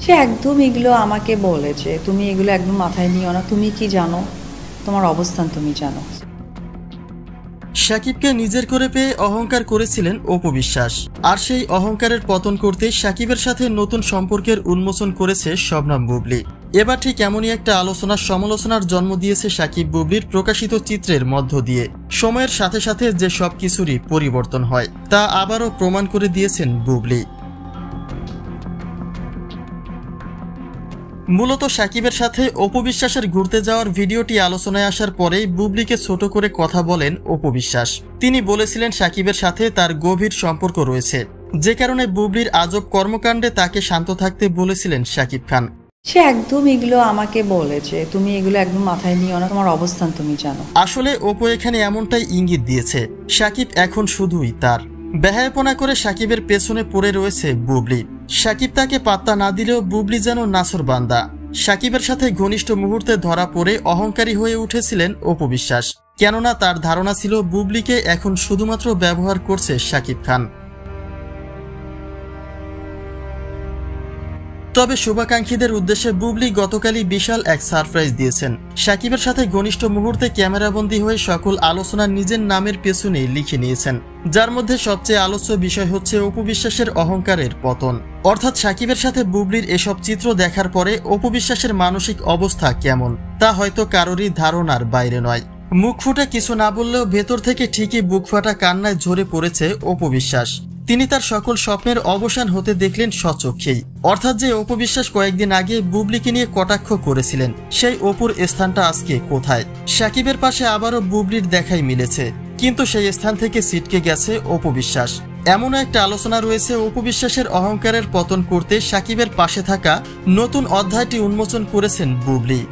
সে একদম এগুলো আমাকে বলেছে, তুমি এগুলো একদম মাথায় নিও না, তুমি কি জানো, তোমার অবস্থান তুমি জানো। শাকিবকে নিজের করে পেয়ে অহংকার করেছিলেন অপু বিশ্বাস, আর সেই অহংকারের পতন করতে শাকিবের সাথে নতুন সম্পর্কের উন্মোচন করেছে শবনম বুবলী। এবার ঠিক এমনই একটা আলোচনার সমালোচনার জন্ম দিয়েছে শাকিব বুবলীর প্রকাশিত চিত্রের মধ্য দিয়ে। সময়ের সাথে সাথে যে সবকিছুরই পরিবর্তন হয় তা আবারও প্রমাণ করে দিয়েছেন বুবলী। মূলত শাকিবের সাথে অপু বিশ্বাসের ঘুরতে যাওয়ার ভিডিওটি আলোচনায় আসার পরেই বুবলীকে ছোট করে কথা বলেন অপু বিশ্বাস। তিনি বলেছিলেন শাকিবের সাথে তার গভীর সম্পর্ক রয়েছে, যে কারণে বুবলীর আজব কর্মকাণ্ডে তাকে শান্ত থাকতে বলেছিলেন শাকিব খান। সে একদম এগুলো আমাকে বলেছে, তুমি এগুলো একদম মাথায় নিও না, তোমার অবস্থান তুমি জানো। আসলে অপু এখানে এমনটাই ইঙ্গিত দিয়েছে, শাকিব এখন শুধুই তার। বেহায়াপনা করে শাকিবের পেছনে পড়ে রয়েছে বুবলী। শাকিব তাকে পাত্তা না দিলেও বুবলী যেন নাছোড়বান্দা। শাকিবের সাথে ঘনিষ্ঠ মুহূর্তে ধরা পড়ে অহংকারী হয়ে উঠেছিলেন অপু বিশ্বাস, কেননা তার ধারণা ছিল বুবলীকে এখন শুধুমাত্র ব্যবহার করছে শাকিব খান। তবে শুভাকাঙ্ক্ষীদের উদ্দেশ্যে বুবলী গতকালই বিশাল এক সারপ্রাইজ দিয়েছেন। শাকিবের সাথে ঘনিষ্ঠ মুহূর্তে ক্যামেরাবন্দী হয়ে সকল আলোচনা নিজের নামের পেছনে লিখে নিয়েছেন, যার মধ্যে সবচেয়ে আলোচ্য বিষয় হচ্ছে অপু বিশ্বাসের অহংকারের পতন। অর্থাৎ শাকিবের সাথে বুবলীর এসব চিত্র দেখার পরে অপু বিশ্বাসের মানসিক অবস্থা কেমন তা হয়তো কারোরই ধারণার বাইরে নয়। মুখ ফুটে কিছু না বললেও ভেতর থেকে ঠিকই বুক ফাটা কান্নায় ঝরে পড়েছে অপু বিশ্বাস। তিনি তার সকল স্বপ্নের অবসান হতে দেখলেন স্বচক্ষেই। অর্থাৎ যে অপু বিশ্বাস কয়েকদিন আগে বুবলীকে নিয়ে কটাক্ষ করেছিলেন, সেই অপুর স্থানটা আজকে কোথায়? শাকিবের পাশে আবারও বুবলীর দেখাই মিলেছে, কিন্তু সেই স্থান থেকে ছিটকে গেছে অপু বিশ্বাস। এমন একটা আলোচনা রয়েছে, অপু বিশ্বাসের অহংকারের পতন করতে শাকিবের পাশে থাকা নতুন অধ্যায়টি উন্মোচন করেছেন বুবলী।